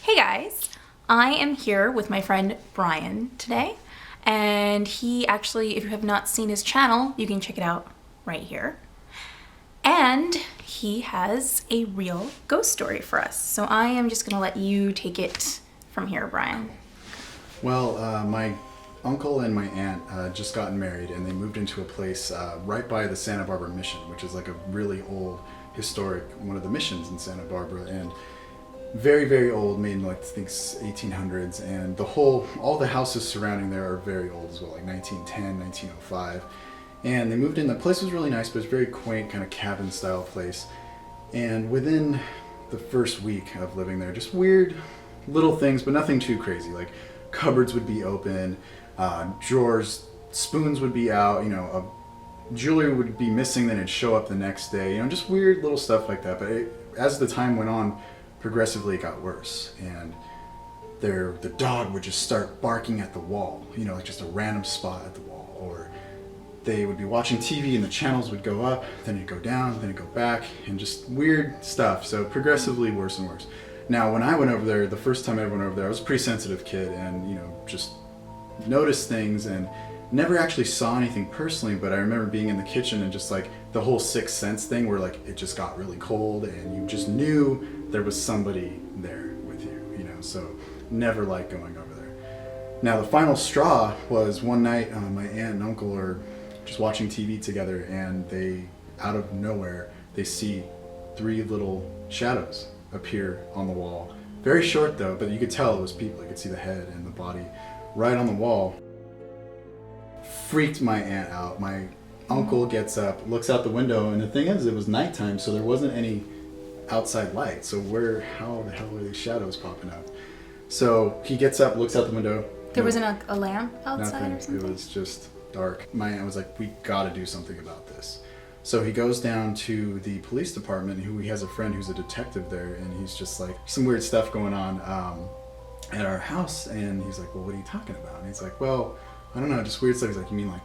Hey guys, I am here with my friend Brian today, and he actually, if you have not seen his channel, you can check it out right here. And he has a real ghost story for us. So I am just gonna let you take it from here, Brian. Well, my uncle and my aunt just gotten married, and they moved into a place right by the Santa Barbara Mission, which is like a really old, historic, one of the missions in Santa Barbara, and very, very old, made in like, I think 1800s, and all the houses surrounding there are very old as well, like 1910, 1905. And they moved in, the place was really nice, but it's very quaint, kind of cabin style place. And within the first week of living there, just weird little things, but nothing too crazy. Like cupboards would be open, drawers, spoons would be out, jewelry would be missing, then it'd show up the next day, just weird little stuff like that. But as the time went on, progressively it got worse, and the dog would just start barking at the wall, like just a random spot at the wall, or they would be watching TV and the channels would go up, then it'd go down, then it'd go back, and just weird stuff. So progressively worse and worse. Now, when I went over there, the first time I went over there, I was a pretty sensitive kid, and just noticed things and never actually saw anything personally, but I remember being in the kitchen and just like the whole sixth sense thing where like it just got really cold and you just knew there was somebody there with you, so never liked going over there. Now the final straw was one night, my aunt and uncle are just watching TV together, and they, out of nowhere, they see three little shadows appear on the wall. Very short though, but you could tell it was people. You could see the head and the body right on the wall. Freaked my aunt out. My uncle gets up, looks out the window, and the thing is, it was nighttime, so there wasn't any outside light. So how the hell were these shadows popping up? So he gets up, looks out the window. There wasn't a lamp outside nothing. Or something? It was just dark. My aunt was like, we gotta do something about this. So he goes down to the police department, he has a friend who's a detective there, and he's just like, some weird stuff going on at our house, and he's like, well, what are you talking about? And he's like, well, I don't know, just weird stuff. He's like, you mean like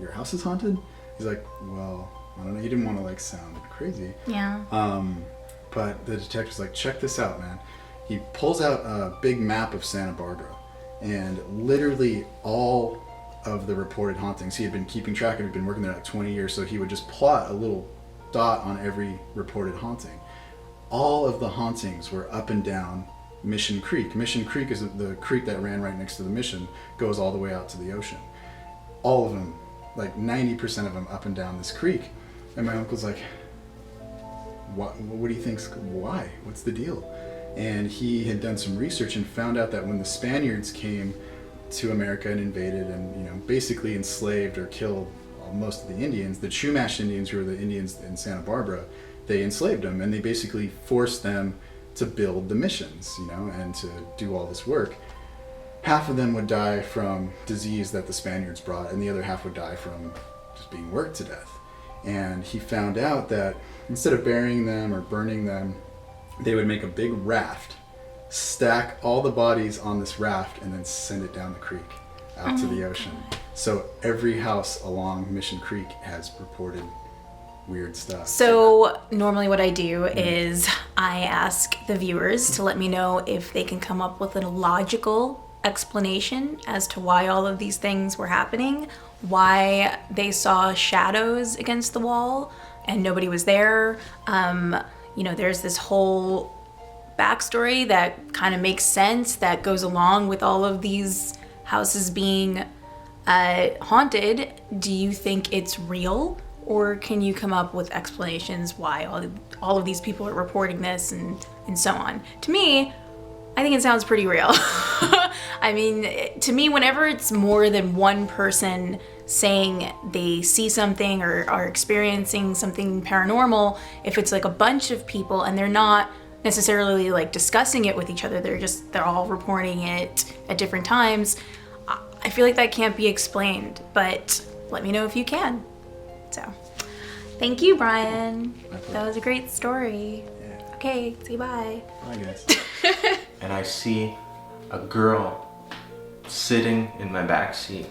your house is haunted? He's like, well, I don't know. He didn't want to like sound crazy. Yeah. But the detective's like, check this out, man. He pulls out a big map of Santa Barbara, and literally all of the reported hauntings, he had been keeping track of. He'd been working there like 20 years, so he would just plot a little dot on every reported haunting. All of the hauntings were up and down Mission Creek. Mission Creek is the creek that ran right next to the mission, goes all the way out to the ocean. All of them, like 90% of them, up and down this creek. And my uncle's like, what do you think's, why? What's the deal? And he had done some research and found out that when the Spaniards came to America and invaded and basically enslaved or killed most of the Indians, the Chumash Indians, who were the Indians in Santa Barbara, they enslaved them, and they basically forced them to build the missions, and to do all this work. Half of them would die from disease that the Spaniards brought, and the other half would die from just being worked to death. And he found out that instead of burying them or burning them, they would make a big raft, stack all the bodies on this raft, and then send it down the creek out to the ocean. So every house along Mission Creek has reported weird stuff. So normally what I do is I ask the viewers to let me know if they can come up with a logical explanation as to why all of these things were happening, why they saw shadows against the wall and nobody was there. There's this whole backstory that kind of makes sense that goes along with all of these houses being haunted. Do you think it's real? Or can you come up with explanations why all of these people are reporting this and so on? To me, I think it sounds pretty real. I mean, to me, whenever it's more than one person saying they see something or are experiencing something paranormal, if it's like a bunch of people and they're not necessarily like discussing it with each other, they're all reporting it at different times, I feel like that can't be explained, but let me know if you can. So, thank you, Brian. That was a great story. Yeah. Okay, say bye. Bye, guys. And I see a girl sitting in my back seat.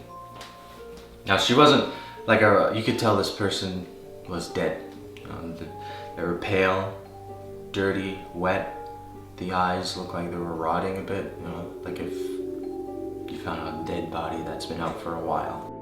Now she wasn't like you could tell this person was dead. They were pale, dirty, wet, The eyes look like they were rotting a bit, you know, like if you found a dead body that's been out for a while.